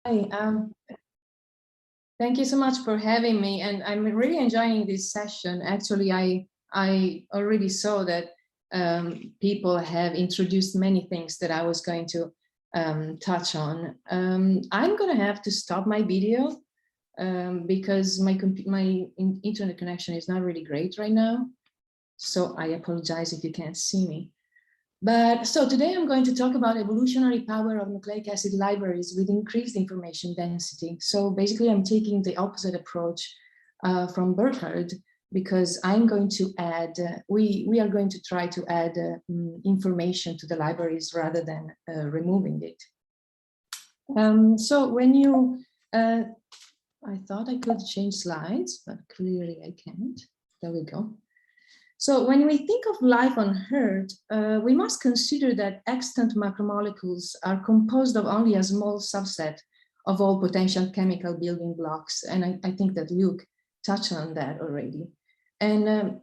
Hi, thank you so much for having me, and I'm really enjoying this session. Actually, I already saw that people have introduced many things that I was going to touch on. I'm going to have to stop my video because my internet connection is not really great right now. So I apologize if you can't see me. But so today I'm going to talk about evolutionary power of nucleic acid libraries with increased information density. So basically I'm taking the opposite approach from Burkhardt, because I'm going to add, we are going to try to add information to the libraries rather than removing it. So when you, I thought I could change slides, but clearly I can't. There we go. So when we think of life on Earth, we must consider that extant macromolecules are composed of only a small subset of all potential chemical building blocks. And I think that Luke touched on that already. And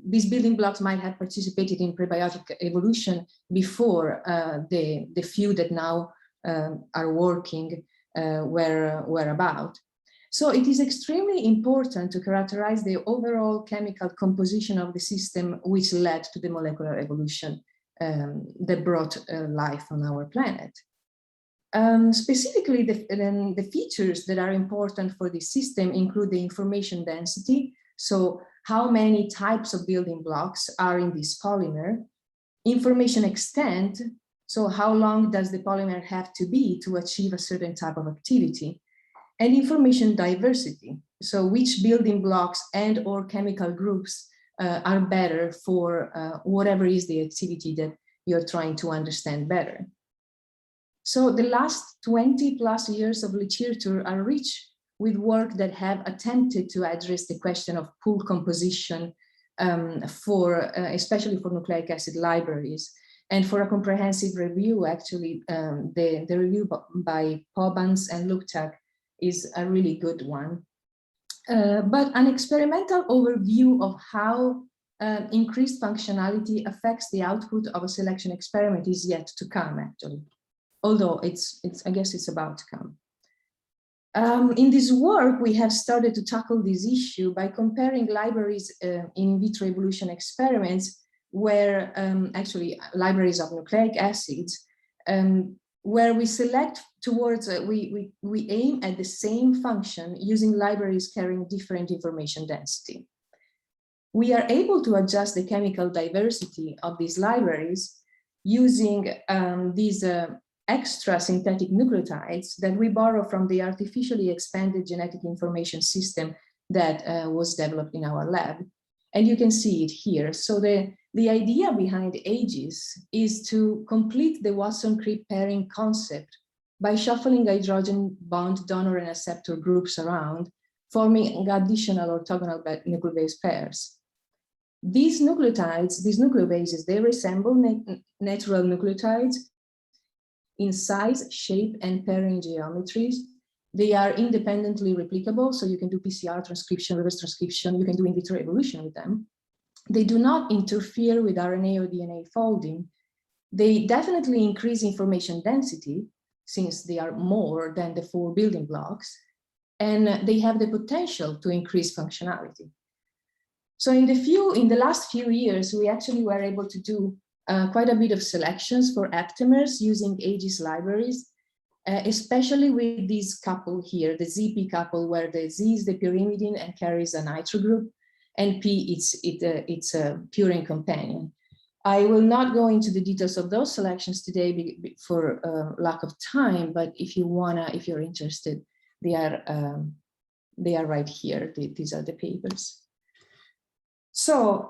these building blocks might have participated in prebiotic evolution before the few that now are working were about. So it is extremely important to characterize the overall chemical composition of the system which led to the molecular evolution that brought life on our planet. Specifically, the features that are important for this system include the information density. So how many types of building blocks are in this polymer? Information extent. So how long does the polymer have to be to achieve a certain type of activity? And information diversity. So which building blocks and or chemical groups are better for whatever is the activity that you're trying to understand better. So the last 20 plus years of literature are rich with work that have attempted to address the question of pool composition especially for nucleic acid libraries. And for a comprehensive review, actually, the review by Pobans and Luktak is a really good one. But an experimental overview of how increased functionality affects the output of a selection experiment is yet to come, actually. Although I guess it's about to come. In this work, we have started to tackle this issue by comparing libraries in vitro evolution experiments where actually libraries of nucleic acids where we select towards, we aim at the same function using libraries carrying different information density. We are able to adjust the chemical diversity of these libraries using these extra synthetic nucleotides that we borrow from the artificially expanded genetic information system that was developed in our lab. And you can see it here. So the idea behind AGES is to complete the Watson-Crick pairing concept by shuffling hydrogen bond donor and acceptor groups around, forming additional orthogonal nuclear base pairs. These nucleotides, these nucleobases, they resemble natural nucleotides in size, shape, and pairing geometries. They are independently replicable, so you can do PCR transcription, reverse transcription, you can do in vitro evolution with them. They do not interfere with RNA or DNA folding. They definitely increase information density, since they are more than the 4 building blocks, and they have the potential to increase functionality. So in the last few years, we actually were able to do quite a bit of selections for aptamers using AGES libraries, especially with this couple here, the ZP couple, where the Z is the pyrimidine and carries a nitro group, and P it's a purine companion. I will not go into the details of those selections today for lack of time, but if you're interested, they are right here. These are the papers. So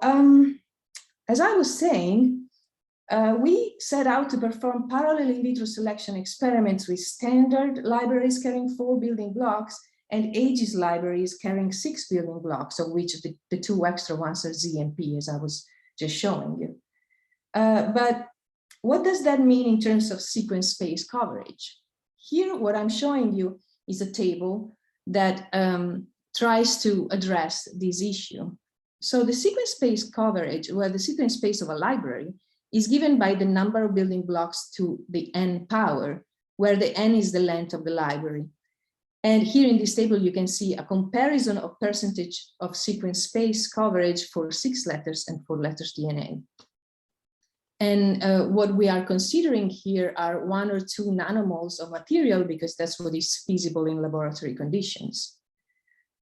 as I was saying, we set out to perform parallel in vitro selection experiments with standard libraries carrying 4 building blocks and AGES libraries carrying 6 building blocks, of which the 2 extra ones are Z and P, as I was just showing you. But what does that mean in terms of sequence space coverage? Here, what I'm showing you is a table that tries to address this issue. So the sequence space coverage, well, the sequence space of a library, is given by the number of building blocks to the n power where the n is the length of the library. And here in this table, you can see a comparison of percentage of sequence space coverage for 6 letters and 4 letters DNA. And what we are considering here are 1 or 2 nanomoles of material, because that's what is feasible in laboratory conditions.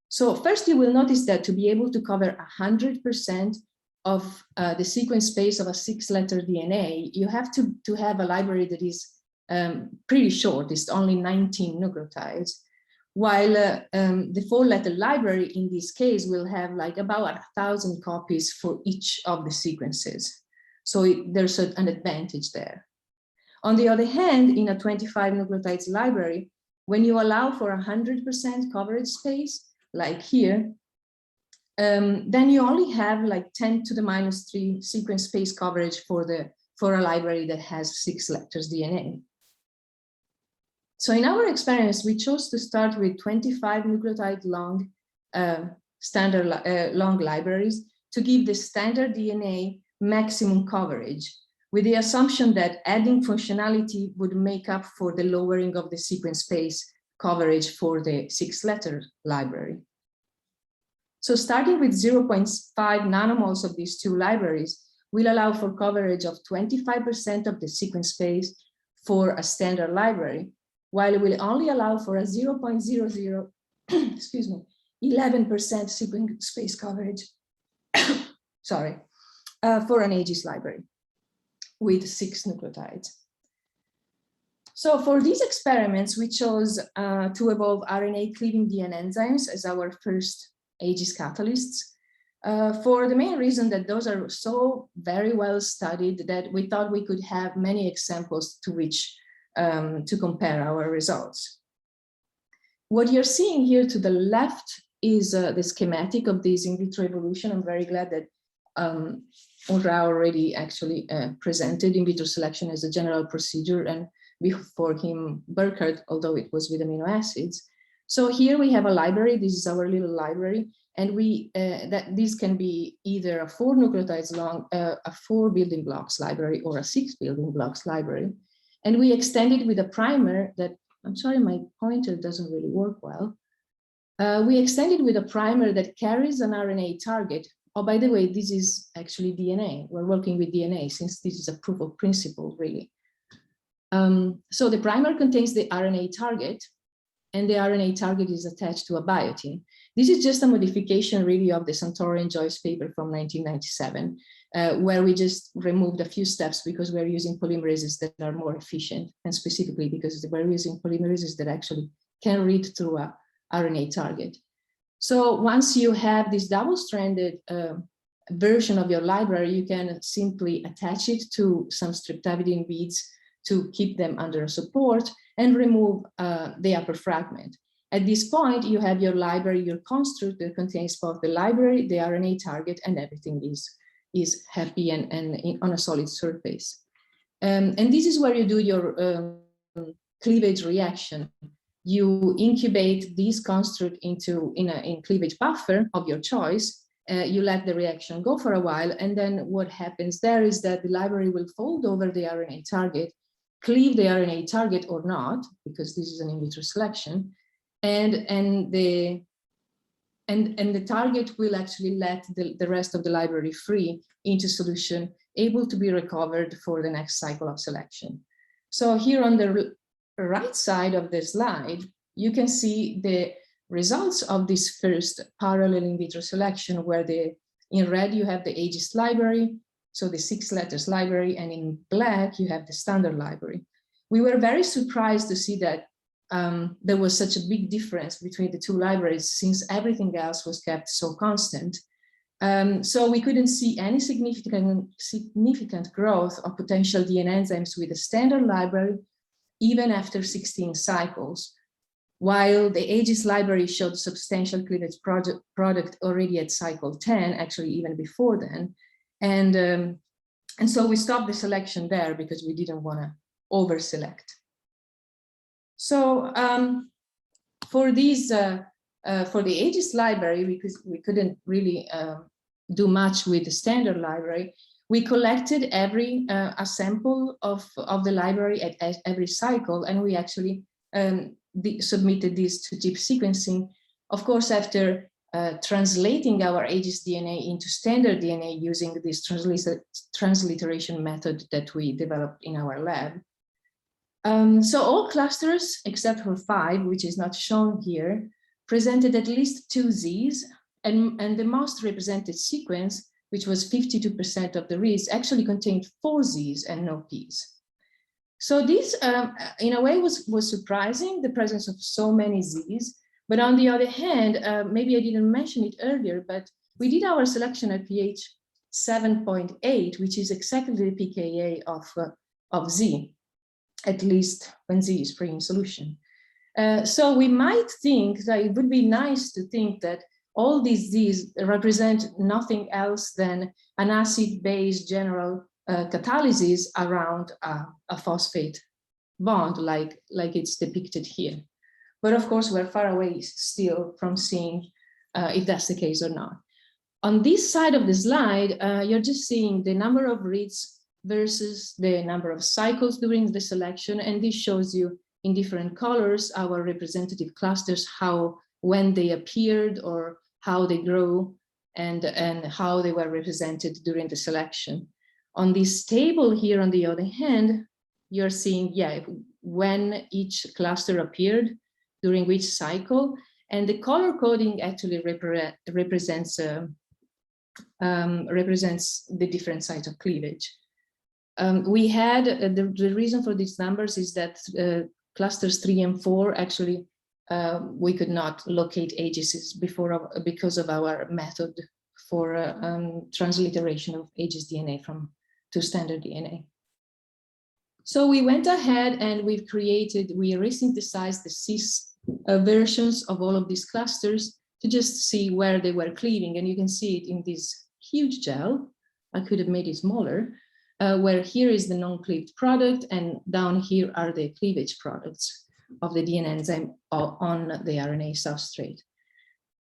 So first, you will notice that to be able to cover 100% of the sequence space of a 6-letter DNA, you have to have a library that is pretty short. It's only 19 nucleotides, while the 4-letter library in this case will have like about 1,000 copies for each of the sequences. So there's an advantage there. On the other hand, in a 25 nucleotides library, when you allow for 100% coverage space, like here, then you only have like 10 to the minus 3 sequence space coverage for a library that has 6 letters DNA. So in our experiments, we chose to start with 25 nucleotide long standard long libraries to give the standard DNA maximum coverage, with the assumption that adding functionality would make up for the lowering of the sequence space coverage for the 6-letter library. So starting with 0.5 nanomoles of these 2 libraries will allow for coverage of 25% of the sequence space for a standard library, while it will only allow for a 0.00 excuse me, 11% sequence space coverage sorry, for an Aegis library with 6 nucleotides. So for these experiments, we chose to evolve RNA cleaving DNA enzymes as our first Aegis catalysts, for the main reason that those are so very well studied that we thought we could have many examples to which to compare our results. What you're seeing here to the left is the schematic of this in vitro evolution. I'm very glad that Ora already actually presented in vitro selection as a general procedure, and before him Burkhardt, although it was with amino acids. So here we have a library. This is our little library, and this can be either a 4 nucleotides long, a 4 building blocks library, or a 6 building blocks library. And we extended with a primer that, I'm sorry, my pointer doesn't really work well. We extended with a primer that carries an RNA target. Oh, by the way, this is actually DNA. We're working with DNA since this is a proof of principle, really. So the primer contains the RNA target, and the RNA target is attached to a biotin. This is just a modification really of the Santoro and Joyce paper from 1997, where we just removed a few steps because we're using polymerases that are more efficient, and specifically because we're using polymerases that actually can read through a RNA target. So once you have this double-stranded version of your library, you can simply attach it to some streptavidin beads to keep them under support and remove the upper fragment. At this point, you have your library, your construct that contains both the library, the RNA target, and everything is happy and on a solid surface. And this is where you do your cleavage reaction. You incubate this construct in cleavage buffer of your choice. You let the reaction go for a while, and then what happens there is that the library will fold over the RNA target, cleave the RNA target or not, because this is an in vitro selection, and the target will actually let the rest of the library free into solution, able to be recovered for the next cycle of selection. So here on the right side of the slide, you can see the results of this first parallel in vitro selection, where in red you have the Aegis library, so the 6 letters library, and in black you have the standard library. We were very surprised to see that there was such a big difference between the 2 libraries, since everything else was kept so constant. So we couldn't see any significant growth of potential DNA enzymes with the standard library, even after 16 cycles, while the Aegis library showed substantial cleavage product already at cycle 10, actually even before then. And so we stopped the selection there because we didn't want to over-select. So for the Aegis library, we couldn't really do much with the standard library. We collected a sample of the library at every cycle, and we actually submitted this to deep sequencing. Of course, after translating our Aegis DNA into standard DNA using this transliteration method that we developed in our lab. So all clusters, except for 5, which is not shown here, presented at least 2 Zs, and the most represented sequence, which was 52% of the reads, actually contained 4 Zs and no Ps. So this, in a way, was surprising, the presence of so many Zs. But on the other hand, maybe I didn't mention it earlier, but we did our selection at pH 7.8, which is exactly the pKa of Z, at least when Z is free in solution. So we might think that it would be nice to think that all these Zs represent nothing else than an acid-base general catalysis around a phosphate bond, like it's depicted here. But of course, we're far away still from seeing if that's the case or not. On this side of the slide, you're just seeing the number of reads versus the number of cycles during the selection. And this shows you in different colors our representative clusters, when they appeared or how they grow and how they were represented during the selection. On this table here, on the other hand, you're seeing, when each cluster appeared, during which cycle, and the color coding actually represents the different sites of cleavage. We had, the reason for these numbers is that clusters 3 and 4, actually, we could not locate ages because of our method for transliteration of Aegis DNA to standard DNA. So we went ahead and we resynthesized the cis versions of all of these clusters to just see where they were cleaving. And you can see it in this huge gel. I could have made it smaller, where here is the non-cleaved product, and down here are the cleavage products of the DNA enzyme on the RNA substrate.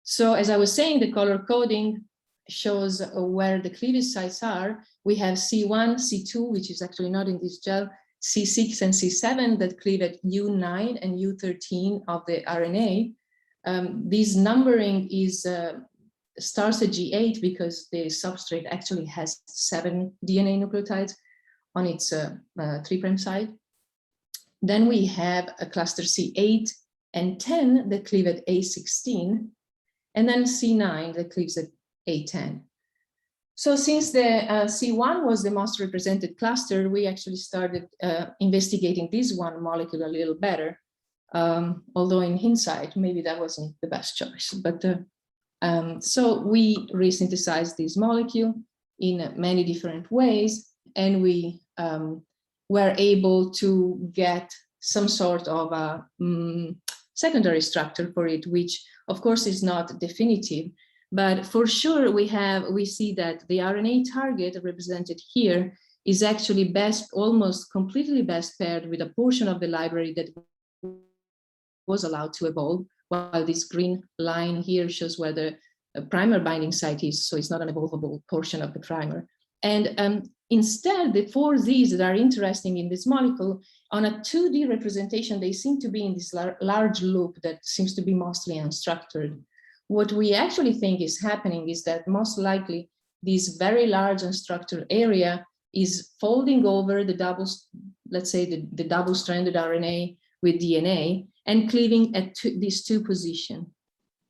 So as I was saying, the color coding shows where the cleavage sites are. We have C1, C2, which is actually not in this gel, C6 and C7 that cleave at U9 and U13 of the RNA. This numbering starts at G8 because the substrate actually has 7 DNA nucleotides on its 3' side. Then we have a cluster C8 and 10 that cleave at A16, and then C9 that cleaves at A10. So since the C1 was the most represented cluster, we actually started investigating this one molecule a little better, although in hindsight, maybe that wasn't the best choice. But so we resynthesized this molecule in many different ways, and we were able to get some sort of a secondary structure for it, which of course is not definitive. But for sure, we see that the RNA target represented here is actually almost completely best paired with a portion of the library that was allowed to evolve, while this green line here shows where the primer binding site is, so it's not an evolvable portion of the primer. And instead, the 4 Zs that are interesting in this molecule, on a 2D representation, they seem to be in this large loop that seems to be mostly unstructured. What we actually think is happening is that most likely this very large unstructured area is folding over the let's say the double-stranded RNA with DNA and cleaving at these 2 positions.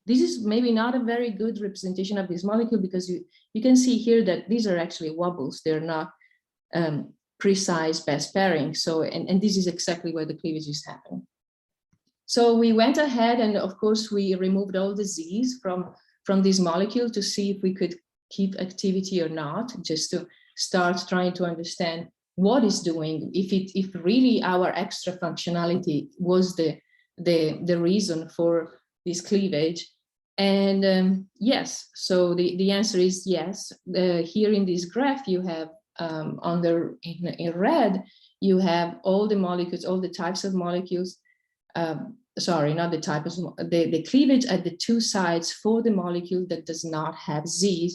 This is maybe not a very good representation of this molecule because you can see here that these are actually wobbles. They're not precise best pairing. So, and this is exactly where the cleavage is happening. So we went ahead and of course we removed all the Zs from this molecule to see if we could keep activity or not, just to start trying to understand what it's doing, if really our extra functionality was the reason for this cleavage. And yes, so the answer is yes. Here in this graph you have in red, you have all the molecules, all the types of molecules, sorry, not the types, the cleavage at the 2 sides for the molecule that does not have Zs,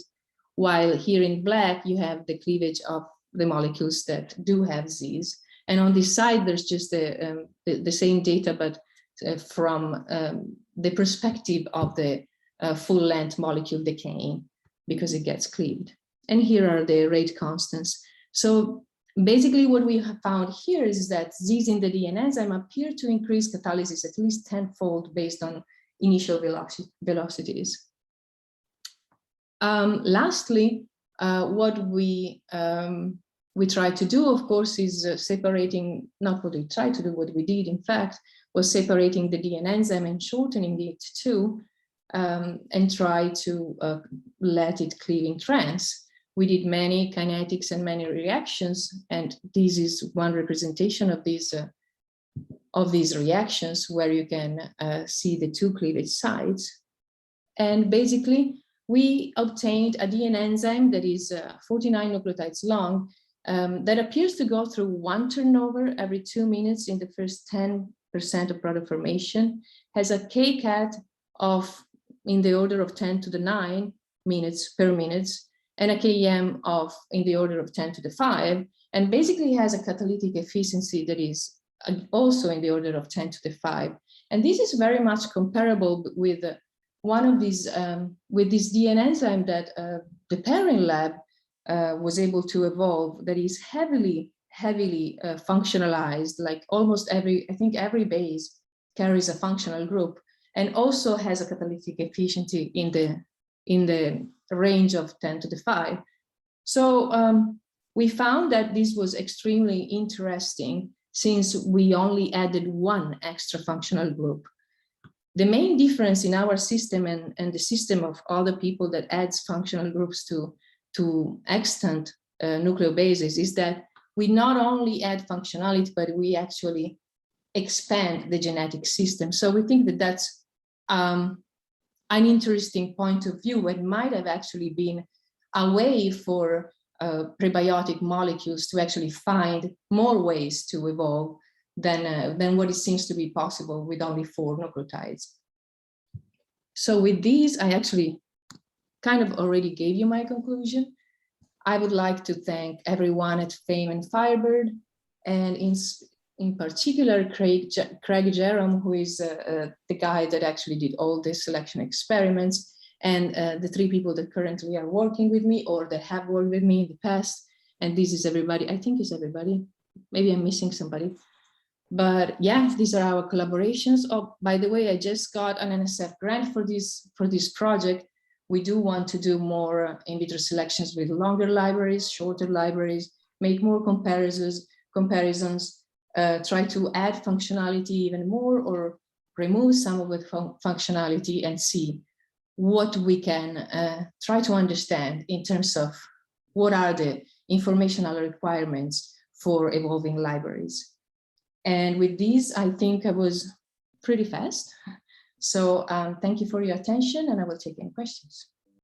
while here in black, you have the cleavage of the molecules that do have Z's. And on this side, there's just the same data, but from the perspective of the full-length molecule decaying, because it gets cleaved. And here are the rate constants. So basically what we have found here is that Z's in the DNA enzyme appear to increase catalysis at least 10-fold based on initial velocities. Lastly, what we try to do, of course, is separating, not what we try to do, what we did, in fact, was separating the DNA enzyme and shortening it too, and try to let it cleave in trans. We did many kinetics and many reactions, and this is one representation of these reactions where you can see the two cleavage sites. And basically, we obtained a DNA enzyme that is 49 nucleotides long, that appears to go through one turnover every 2 minutes in the first 10% of product formation, has a kcat of in the order of 10 to the 9 minutes per minute, and a km of in the order of 10 to the 5, and basically has a catalytic efficiency that is also in the order of 10 to the 5. And this is very much comparable with one of these, with this DNA enzyme that the parent lab was able to evolve, that is heavily functionalized, like almost every, I think every base carries a functional group, and also has a catalytic efficiency in the range of 10 to the 5. So we found that this was extremely interesting since we only added one extra functional group. The main difference in our system and the system of other people that adds functional groups to extant nucleobases is that we not only add functionality, but we actually expand the genetic system. So we think that that's an interesting point of view. It might have actually been a way for prebiotic molecules to actually find more ways to evolve than what it seems to be possible with only 4 nucleotides. So with these, I actually kind of already gave you my conclusion. I would like to thank everyone at FAME and Firebird, and in particular Craig Jerome, who is the guy that actually did all the selection experiments, and the 3 people that currently are working with me or that have worked with me in the past. And this is everybody. I think it's everybody. Maybe I'm missing somebody. But yeah, these are our collaborations. Oh, by the way, I just got an NSF grant for this project. We do want to do more in vitro selections with longer libraries, shorter libraries, make more comparisons, try to add functionality even more or remove some of the functionality, and see what we can try to understand in terms of what are the informational requirements for evolving libraries. And with these, I think I was pretty fast. So thank you for your attention, and I will take any questions.